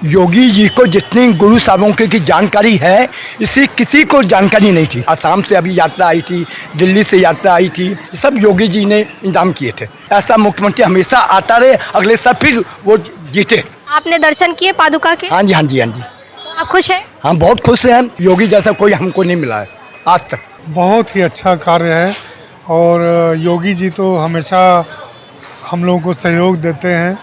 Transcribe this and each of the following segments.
योगी जी को जितनी गुरु साहबों की जानकारी है, इसी किसी को जानकारी नहीं थी। असम से अभी यात्रा आई थी, दिल्ली से यात्रा आई थी, सब योगी जी ने इंतजाम किए थे। ऐसा मुख्यमंत्री हमेशा आता रहे, अगले साल फिर वो जीते। आपने दर्शन किए पादुका के? हाँ जी, हाँ जी, हाँ जी। तो आप खुश हैं? हम बहुत खुश हैं। योगी जैसा कोई हमको नहीं मिला है आज तक। बहुत ही अच्छा कार्य है और योगी जी तो हमेशा हम लोगों को सहयोग देते हैं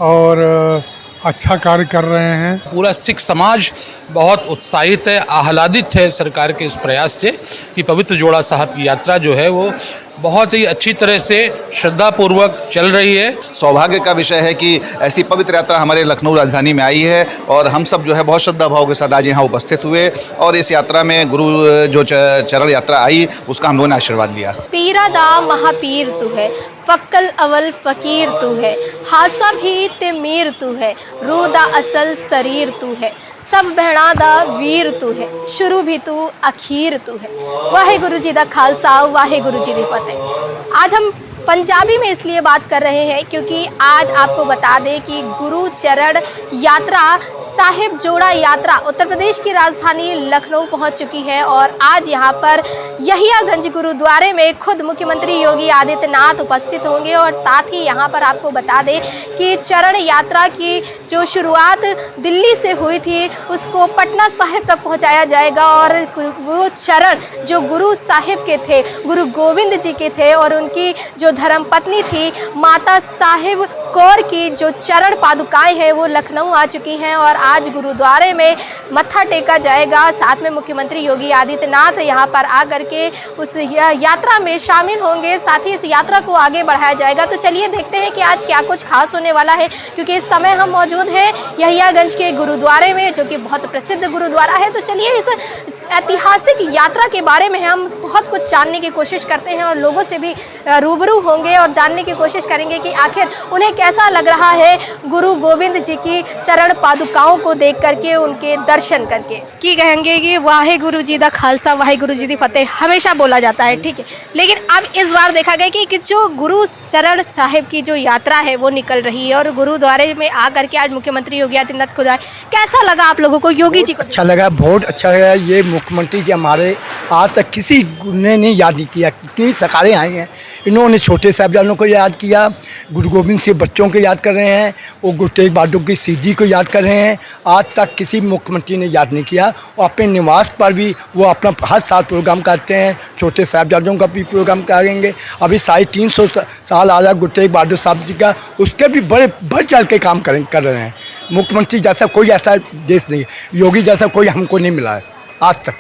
और अच्छा कार्य कर रहे हैं। पूरा सिख समाज बहुत उत्साहित है, आह्लादित है सरकार के इस प्रयास से कि पवित्र जोड़ा साहब की यात्रा जो है वो बहुत ही अच्छी तरह से श्रद्धापूर्वक चल रही है। सौभाग्य का विषय है कि ऐसी पवित्र यात्रा हमारे लखनऊ राजधानी में आई है और हम सब जो है बहुत श्रद्धा भाव के साथ आज यहाँ उपस्थित हुए और इस यात्रा में गुरु जो चरण यात्रा आई उसका हम लोगों ने आशीर्वाद लिया। पीरा दा महापीर तू है, फक्कल अवल फकीर तू है, हासा भी ते मीर तू है, रू दा असल शरीर तू है, सब भैणा दा वीर तू है, शुरू भी तू अखीर तू है। वाहे गुरु जी दा खालसा, वाहे गुरु जी दी फतेह। आज हम पंजाबी में इसलिए बात कर रहे हैं क्योंकि आज आपको बता दें कि गुरु चरण यात्रा साहिब जोड़ा यात्रा उत्तर प्रदेश की राजधानी लखनऊ पहुंच चुकी है और आज यहां पर यहियागंज गुरुद्वारे में खुद मुख्यमंत्री योगी आदित्यनाथ उपस्थित होंगे और साथ ही यहां पर आपको बता दें कि चरण यात्रा की जो शुरुआत दिल्ली से हुई थी उसको पटना साहिब तक पहुंचाया जाएगा और वो चरण जो गुरु साहिब के थे, गुरु गोविंद जी के थे और उनकी जो धर्मपत्नी थी माता साहिब कौर की जो चरण पादुकाएं हैं वो लखनऊ आ चुकी हैं और आज गुरुद्वारे में मत्था टेका जाएगा। साथ में मुख्यमंत्री योगी आदित्यनाथ यहां पर आकर के उस यात्रा में शामिल होंगे, साथ ही इस यात्रा को आगे बढ़ाया जाएगा। तो चलिए देखते हैं कि आज क्या कुछ खास होने वाला है क्योंकि इस समय हम मौजूद हैं यहियागंज के गुरुद्वारे में जो कि बहुत प्रसिद्ध गुरुद्वारा है। तो चलिए इस ऐतिहासिक यात्रा के बारे में हम बहुत कुछ जानने की कोशिश करते हैं और लोगों से भी रूबरू होंगे और जानने की कोशिश करेंगे कि आखिर उन्हें कैसा लग रहा है गुरु गोविंद जी की चरण पादुकाओं को देख करके, उनके दर्शन करके। की कहेंगे कि वाहे गुरु जी दा खालसा, वाहे गुरु जी दी फतेह हमेशा बोला जाता है, ठीक है, लेकिन अब इस बार देखा गया कि जो गुरु चरण साहिब की जो यात्रा है वो निकल रही है और गुरुद्वारे में आकर के आज मुख्यमंत्री योगी आदित्यनाथ खुद आए। कैसा लगा आप लोगों को योगी जी को? अच्छा लगा, बहुत अच्छा लगा। ये मुख्यमंत्री जी हमारे आज तक किसी ने नहीं याद नहीं किया। कितनी सरकारें आई हैं, इन्होंने छोटे साहिबजादों को याद किया, गुरु गोविंद सिंह बच्चों को याद कर रहे हैं, वो गुरु तेग बहादुर की सीधी को याद कर रहे हैं। आज तक किसी मुख्यमंत्री ने याद नहीं किया और अपने निवास पर भी वो अपना हर साल प्रोग्राम करते हैं। छोटे साहिबजादों का भी प्रोग्राम करेंगे। अभी 350 साल आ रहा गुरु तेग बहादुर साहब जी का, उसके भी बड़े बढ़ चढ़ के काम कर रहे हैं। मुख्यमंत्री जैसा कोई ऐसा देश नहीं, योगी जैसा कोई हमको नहीं मिला है आज तक।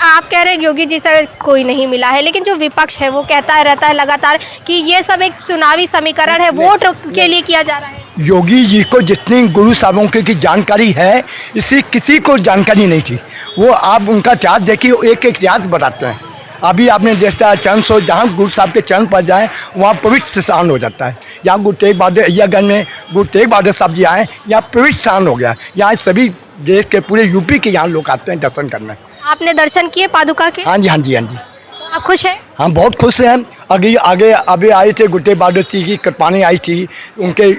आप कह रहे हैं योगी जी से कोई नहीं मिला है, लेकिन जो विपक्ष है वो कहता रहता है लगातार कि ये सब एक चुनावी समीकरण है, वोट के लिए किया जा रहा है। योगी जी को जितनी गुरु साहबों की जानकारी है, इसी किसी को जानकारी नहीं थी। वो आप उनका इतिहास देखिए, एक एक इतिहास बताते हैं। अभी आपने देखा है चरण सो जहाँ गुरु साहब के चरण पर जाएँ वहाँ पवित्र स्नान हो जाता है। यहाँ गुरु तेग बहादुर यहियागंज में गुरु तेग बहादुर साहब जी आए, यहाँ पवित्र स्नान हो गया। यहाँ सभी देश के पूरे यूपी के यहाँ लोग आते हैं दर्शन करने। आपने दर्शन किए पादुका के? हाँ जी, हाँ जी, हाँ जी। तो आप खुश हैं? हम बहुत खुश हैं। आगे अभी आए थे गुरु तेग बहादुर जी की कृपानी आई थी, उनके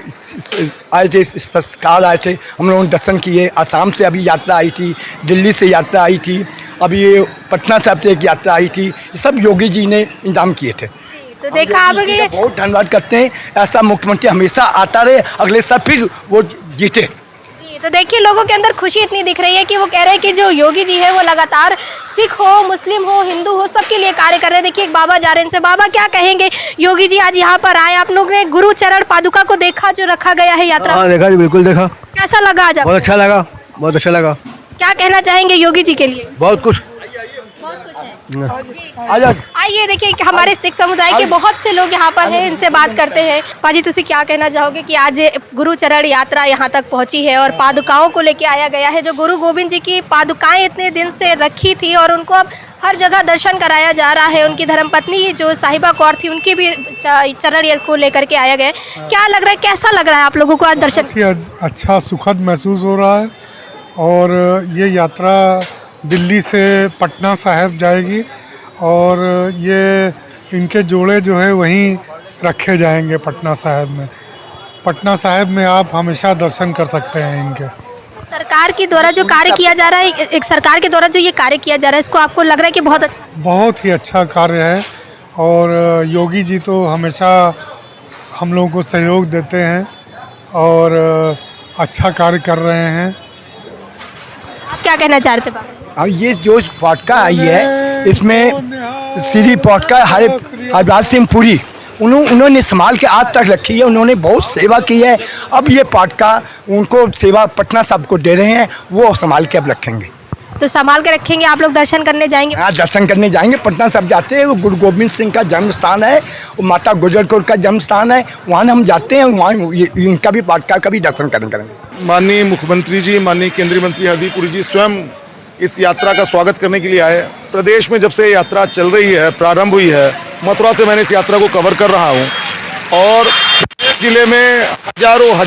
आए थे संस्कार आए थे, हम लोगों ने दर्शन किए। असम से अभी यात्रा आई थी, दिल्ली से यात्रा आई थी, अभी पटना साहिब से एक यात्रा आई थी। सब योगी जी ने इंतजाम किए थे। तो देखा आपने, बहुत धन्यवाद करते हैं। ऐसा मुख्यमंत्री हमेशा आता रहे, अगले साल फिर वो जीते। तो देखिए लोगों के अंदर खुशी इतनी दिख रही है कि वो कह रहे हैं कि जो योगी जी है वो लगातार सिख हो, मुस्लिम हो, हिंदू हो, सबके लिए कार्य कर रहे हैं। देखिए एक बाबा जा रहे हैं, इनसे बाबा क्या कहेंगे? योगी जी आज यहाँ पर आए, आप लोग ने गुरु चरण पादुका को देखा जो रखा गया है यात्रा? हाँ देखा जी, बिल्कुल देखा। कैसा लगा आज? बहुत अच्छा लगा, बहुत अच्छा लगा। क्या कहना चाहेंगे योगी जी के लिए? बहुत कुछ। बहुत खुश है। आइए देखिए कि हमारे सिख समुदाय के बहुत से लोग यहाँ पर हैं, इनसे बात करते हैं। पाजी तुसी क्या कहना चाहोगे कि आज गुरु चरण यात्रा यहाँ तक पहुँची है और पादुकाओं को लेके आया गया है, जो गुरु गोविंद जी की पादुकाएं इतने दिन से रखी थी और उनको अब हर जगह दर्शन कराया जा रहा है। उनकी धर्मपत्नी जो साहिबा कौर थी उनकी भी चरण को लेकर के आया गया है। क्या लग रहा है, कैसा लग रहा है आप लोगों को आज दर्शन? अच्छा सुखद महसूस हो रहा है और ये यात्रा दिल्ली से पटना साहिब जाएगी और ये इनके जोड़े जो है वहीं रखे जाएंगे पटना साहिब में। पटना साहिब में आप हमेशा दर्शन कर सकते हैं इनके। सरकार के द्वारा जो कार्य किया जा रहा है, एक सरकार के द्वारा जो ये कार्य किया जा रहा है, इसको आपको लग रहा है कि बहुत अच्छा? बहुत ही अच्छा कार्य है और योगी जी तो हमेशा हम लोगों को सहयोग देते हैं और अच्छा कार्य कर रहे हैं। आप क्या कहना चाह रहे थे बाबा? अब ये जो पॉटका आई है इसमें श्री पॉटका हरराज सिंह पुरी उन्होंने संभाल के आज तक रखी है। उन्होंने बहुत सेवा की है। अब ये पॉटका उनको सेवा पटना साहब को दे रहे हैं, वो संभाल के अब रखेंगे। तो संभाल के रखेंगे। आप लोग दर्शन करने जाएंगे? हाँ, दर्शन करने जाएंगे। पटना साहब जाते हैं, वो गुरु गोविंद सिंह का जन्म स्थान है, वो माता गुजर कौर का जन्म स्थान है, वहाँ हम जाते हैं, वहाँ इनका भी पॉटका का भी दर्शन करेंगे। माननीय मुख्यमंत्री जी, माननीय केंद्रीय मंत्री हरदीप पुरी जी स्वयं इस यात्रा का स्वागत करने के लिए आए। प्रदेश में जब से यात्रा चल रही है, प्रारंभ हुई है, मथुरा से मैंने इस यात्रा को कवर कर रहा हूँ और जिले में हजारों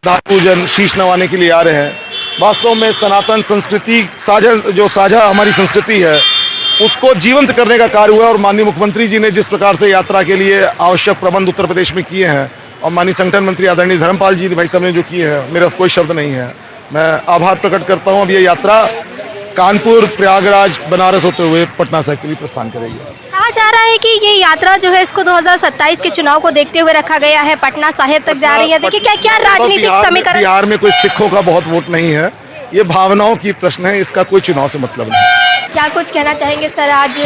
दान पूजन शीश नवाने के लिए आ रहे हैं। वास्तव में सनातन संस्कृति साझा हमारी संस्कृति है, उसको जीवंत करने का कार्य हुआ और माननीय मुख्यमंत्री जी ने जिस प्रकार से यात्रा के लिए आवश्यक प्रबंध उत्तर प्रदेश में किए हैं और माननीय संगठन मंत्री आदरणीय धर्मपाल जी भाई साहब ने जो किए हैं, मेरा कोई शब्द नहीं है। मैं आभार प्रकट करता हूँ। अब ये यात्रा कानपुर, प्रयागराज, बनारस होते हुए पटना साहिब के लिए प्रस्थान करेगी। कहा जा रहा है कि ये यात्रा जो है इसको 2027 के चुनाव को देखते हुए रखा गया है, पटना साहिब तक जा रही है। देखिए क्या क्या राजनीतिक समीकरण। बिहार में कोई सिखों का बहुत वोट नहीं है, ये भावनाओं की प्रश्न है, इसका कोई चुनाव से मतलब नहीं। क्या कुछ कहना चाहेंगे सर? आज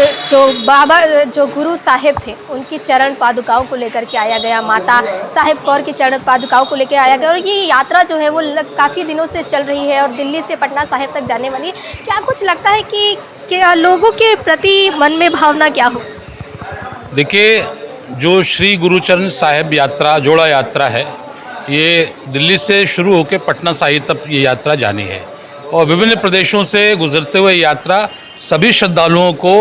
जो गुरु साहिब थे उनकी चरण पादुकाओं को लेकर के आया गया, माता साहिब कौर की चरण पादुकाओं को लेकर आया गया और ये यात्रा जो है वो काफ़ी दिनों से चल रही है और दिल्ली से पटना साहिब तक जाने वाली है। क्या कुछ लगता है कि लोगों के प्रति मन में भावना क्या हो? देखिए, जो श्री गुरुचरण साहिब यात्रा, जोड़ा यात्रा है, ये दिल्ली से शुरू होकर पटना साहिब तक ये यात्रा जानी है और विभिन्न प्रदेशों से गुजरते हुए यात्रा सभी श्रद्धालुओं को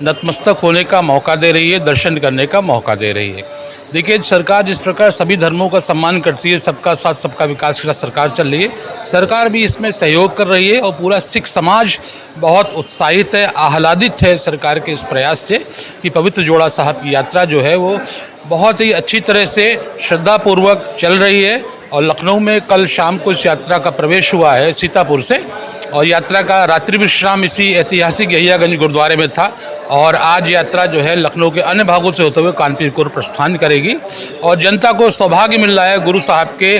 नतमस्तक होने का मौका दे रही है, दर्शन करने का मौका दे रही है। देखिए, सरकार जिस प्रकार सभी धर्मों का सम्मान करती है, सबका साथ सबका विकास के साथ सरकार चल रही है, सरकार भी इसमें सहयोग कर रही है और पूरा सिख समाज बहुत उत्साहित है, आह्लादित है सरकार के इस प्रयास से कि पवित्र जोड़ा साहब की यात्रा जो है वो बहुत ही अच्छी तरह से श्रद्धापूर्वक चल रही है। और लखनऊ में कल शाम को इस यात्रा का प्रवेश हुआ है सीतापुर से और यात्रा का रात्रि विश्राम इसी ऐतिहासिक यहियागंज गुरुद्वारे में था और आज यात्रा जो है लखनऊ के अन्य भागों से होते हुए कानपुर को प्रस्थान करेगी और जनता को सौभाग्य मिल रहा है गुरु साहब के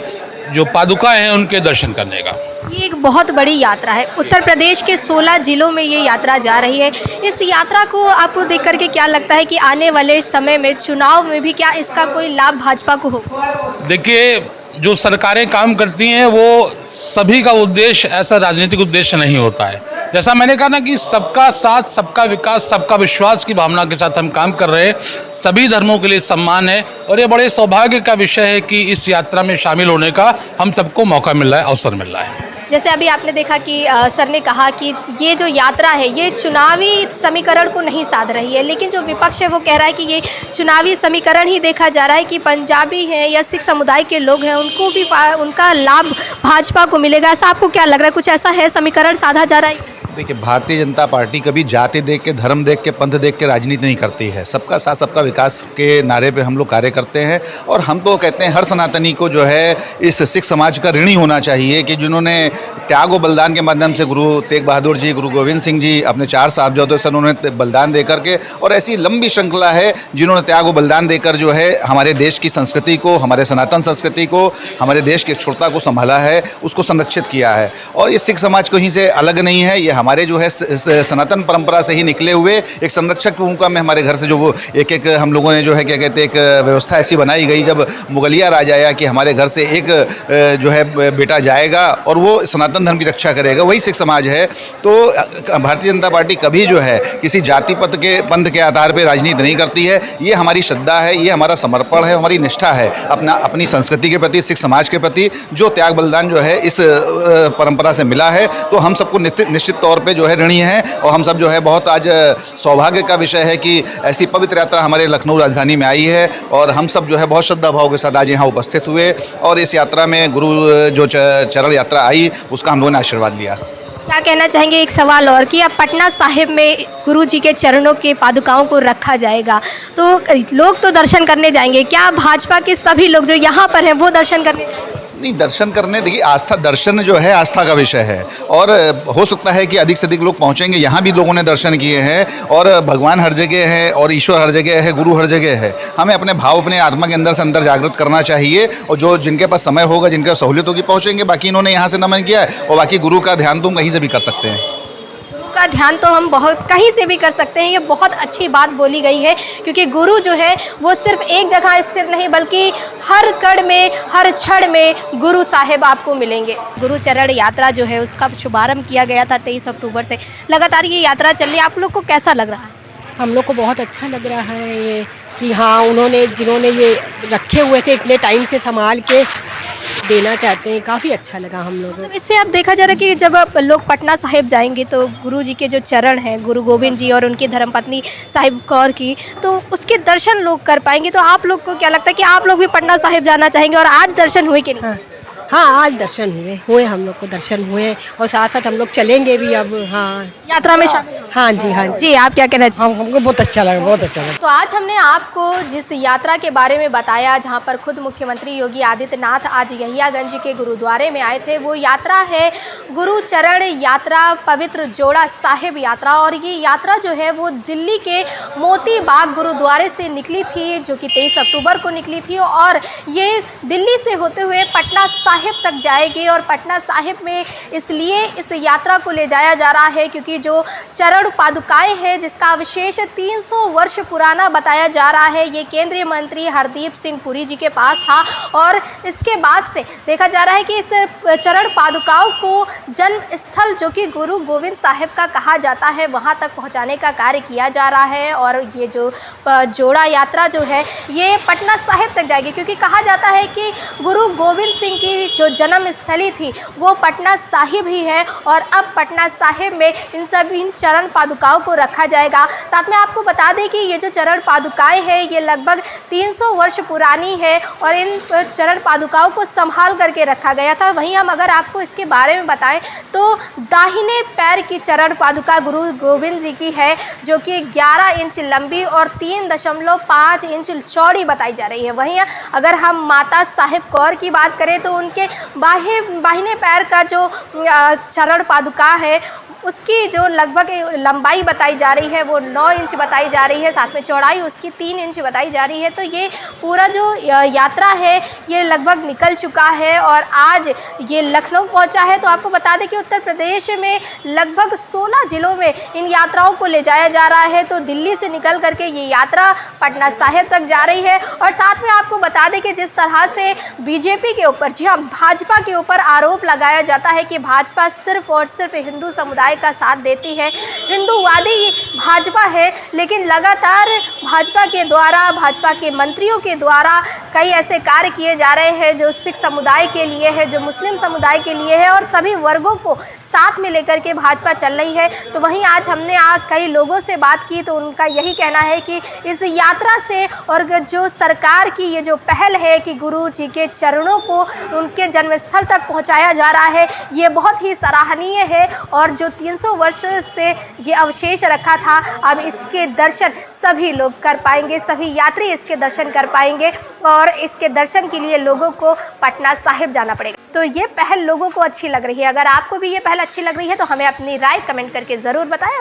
जो पादुकाएं हैं उनके दर्शन करने का। ये एक बहुत बड़ी यात्रा है। उत्तर प्रदेश के 16 जिलों में ये यात्रा जा रही है। इस यात्रा को आपको देख करके क्या लगता है कि आने वाले समय में चुनाव में भी क्या इसका कोई लाभ भाजपा को हो? देखिए, जो सरकारें काम करती हैं वो सभी का उद्देश्य ऐसा राजनीतिक उद्देश्य नहीं होता है। जैसा मैंने कहा ना कि सबका साथ, सबका विकास, सबका विश्वास की भावना के साथ हम काम कर रहे हैं। सभी धर्मों के लिए सम्मान है और ये बड़े सौभाग्य का विषय है कि इस यात्रा में शामिल होने का हम सबको मौका मिल रहा है, अवसर मिल रहा है। जैसे अभी आपने देखा कि सर ने कहा कि ये जो यात्रा है ये चुनावी समीकरण को नहीं साध रही है, लेकिन जो विपक्ष है वो कह रहा है कि ये चुनावी समीकरण ही देखा जा रहा है कि पंजाबी हैं या सिख समुदाय के लोग हैं उनको भी उनका लाभ भाजपा को मिलेगा। ऐसा आपको क्या लग रहा है? कुछ ऐसा है समीकरण साधा जा रहा है? देखिए, भारतीय जनता पार्टी कभी जाति देख के, धर्म देख के, पंथ देख के राजनीति नहीं करती है। सबका साथ सबका विकास के नारे पे हम लोग कार्य करते हैं और हम तो कहते हैं हर सनातनी को जो है इस सिख समाज का ऋणी होना चाहिए कि जिन्होंने त्याग और बलिदान के माध्यम से गुरु तेग बहादुर जी, गुरु गोविंद सिंह जी अपने 4 साहबजादों से उन्होंने बलिदान दे करके और ऐसी लंबी श्रृंखला है जिन्होंने त्याग और बलिदान देकर जो है हमारे देश की संस्कृति को, हमारे सनातन संस्कृति को, हमारे देश की एकजुटता को संभाला है, उसको संरक्षित किया है। और इस सिख समाज कहीं से अलग नहीं है, ये हमारे जो है सनातन परंपरा से ही निकले हुए एक संरक्षक की भूमिका में हमारे घर से जो वो एक हम लोगों ने जो है क्या कहते हैं एक व्यवस्था ऐसी बनाई गई जब मुगलिया राज आया कि हमारे घर से एक जो है बेटा जाएगा और वो सनातन धर्म की रक्षा करेगा, वही सिख समाज है। तो भारतीय जनता पार्टी कभी जो है किसी जाति पंथ के आधार पर राजनीति नहीं करती है। ये हमारी श्रद्धा है, ये हमारा समर्पण है, हमारी निष्ठा है अपनी संस्कृति के प्रति, सिख समाज के प्रति जो त्याग बलिदान जो है इस परंपरा से मिला है। तो हम सबको निश्चित तौर पर जो है ऋणी है और हम सब जो है बहुत आज सौभाग्य का विषय है कि ऐसी पवित्र यात्रा हमारे लखनऊ राजधानी में आई है और हम सब जो है बहुत श्रद्धा भाव के साथ आज यहाँ उपस्थित हुए और इस यात्रा में गुरु जो चरण यात्रा आई उसका हम लोगों ने आशीर्वाद लिया। क्या कहना चाहेंगे? एक सवाल और कि अब पटना साहिब में गुरु जी के चरणों के पादुकाओं को रखा जाएगा तो लोग तो दर्शन करने जाएंगे, क्या भाजपा के सभी लोग जो यहाँ पर हैं वो दर्शन करने जाएंगे? नहीं, दर्शन करने, देखिए आस्था, दर्शन जो है आस्था का विषय है और हो सकता है कि अधिक से अधिक लोग पहुंचेंगे। यहाँ भी लोगों ने दर्शन किए हैं और भगवान हर जगह है और ईश्वर हर जगह है, गुरु हर जगह है। हमें अपने भाव अपने आत्मा के अंदर से अंदर जागृत करना चाहिए और जो जिनके पास समय होगा, जिनके पास सहूलियत होगी, पहुँचेंगे। बाकी इन्होंने यहाँ से नमन किया है और बाकी गुरु का ध्यान तुम कहीं से भी कर सकते हैं। का ध्यान तो हम बहुत कहीं से भी कर सकते हैं। ये बहुत अच्छी बात बोली गई है, क्योंकि गुरु जो है वो सिर्फ एक जगह स्थिर नहीं, बल्कि हर कड़ में, हर क्षण में गुरु साहिब आपको मिलेंगे। गुरु चरण यात्रा जो है उसका शुभारंभ किया गया था 23 अक्टूबर से। लगातार ये यात्रा चल रही है, आप लोग को कैसा लग रहा है? हम लोग को बहुत अच्छा लग रहा है ये कि हाँ, उन्होंने जिन्होंने ये रखे हुए थे इतने टाइम से संभाल के देना चाहते हैं, काफ़ी अच्छा लगा हम लोगों को। इससे अब देखा जा रहा है कि जब आप लोग पटना साहिब जाएंगे तो गुरु जी के जो चरण हैं, गुरु गोविंद जी और उनकी धर्मपत्नी साहिब कौर की, तो उसके दर्शन लोग कर पाएंगे। तो आप लोग को क्या लगता है कि आप लोग भी पटना साहिब जाना चाहेंगे और आज दर्शन हुए कि नहीं? हाँ, आज दर्शन हुए हम लोग को दर्शन हुए और साथ साथ हम लोग चलेंगे भी अब। हाँ, यात्रा में शामिल हो? हाँ जी, हाँ जी। जी, आप क्या कहना चाहेंगे? हमको बहुत अच्छा लगा, बहुत अच्छा लगा। तो आज हमने आपको जिस यात्रा के बारे में बताया, जहां पर खुद मुख्यमंत्री योगी आदित्यनाथ आज यहियागंज के गुरुद्वारे में आए थे, वो यात्रा है गुरु चरण यात्रा, पवित्र जोड़ा साहिब यात्रा। और ये यात्रा जो है वो दिल्ली के मोती बाग गुरुद्वारे से निकली थी, जो कि 23 अक्टूबर को निकली थी और ये दिल्ली से होते हुए पटना साहिब तक जाएगी। और पटना साहिब में इसलिए इस यात्रा को ले जाया जा रहा है क्योंकि जो चरण पादुकाएं हैं, जिसका अवशेष 300 वर्ष पुराना बताया जा रहा है, ये केंद्रीय मंत्री हरदीप सिंह पुरी जी के पास था। और इसके बाद से देखा जा रहा है कि इस चरण पादुकाओं को जन्म स्थल जो कि गुरु गोविंद साहिब का कहा जाता है, वहाँ तक पहुँचाने का कार्य किया जा रहा है। और ये जो जोड़ा यात्रा जो है ये पटना साहिब तक जाएगी, क्योंकि कहा जाता है कि गुरु गोविंद सिंह की जो जन्म स्थली थी वो पटना साहिब ही है। और अब पटना साहिब में इन सभी चरण पादुकाओं को रखा जाएगा। साथ में आपको बता दें कि ये जो चरण पादुकाएं हैं ये लगभग 300 वर्ष पुरानी है और इन चरण पादुकाओं को संभाल करके रखा गया था। वहीं हम अगर आपको इसके बारे में बताएं तो दाहिने पैर की चरण पादुका गुरु गोविंद जी की है, जो कि 11 इंच लंबी और 3.5 इंच चौड़ी बताई जा रही है। वहीं अगर हम माता साहिब कौर की बात करें तो उनके बाहिने पैर का जो चरण पादुका है उसकी जो लगभग लंबाई बताई जा रही है वो 9 इंच बताई जा रही है, साथ में चौड़ाई उसकी 3 इंच बताई जा रही है। तो ये पूरा जो यात्रा है ये लगभग निकल चुका है और आज ये लखनऊ पहुंचा है। तो आपको बता दें कि उत्तर प्रदेश में लगभग 16 जिलों में इन यात्राओं को ले जाया जा रहा है। तो दिल्ली से निकल करके ये यात्रा पटना साहिब तक जा रही है। और साथ में आपको बता दें कि जिस तरह से बीजेपी के ऊपर, जी हाँ, भाजपा के ऊपर आरोप लगाया जाता है कि भाजपा सिर्फ और सिर्फ हिंदू समुदाय का साथ देती है, हिंदूवादी भाजपा है, लेकिन लगातार भाजपा के द्वारा, भाजपा के मंत्रियों के द्वारा कई ऐसे कार्य किए जा रहे हैं जो सिख समुदाय के लिए है, जो मुस्लिम समुदाय के लिए है और सभी वर्गों को साथ में लेकर के भाजपा चल रही है। तो वहीं आज हमने कई लोगों से बात की तो उनका यही कहना है कि इस यात्रा से और जो सरकार की ये जो पहल है कि गुरु जी के चरणों को उनके जन्मस्थल तक पहुंचाया जा रहा है, ये बहुत ही सराहनीय है। और जो 300 वर्ष से ये अवशेष रखा था, अब इसके दर्शन सभी लोग कर पाएंगे, सभी यात्री इसके दर्शन कर पाएंगे और इसके दर्शन के लिए लोगों को पटना साहिब जाना पड़ेगा। तो ये पहल लोगों को अच्छी लग रही है। अगर आपको भी ये पहल अच्छी लग रही है तो हमें अपनी राय कमेंट करके ज़रूर बताएं।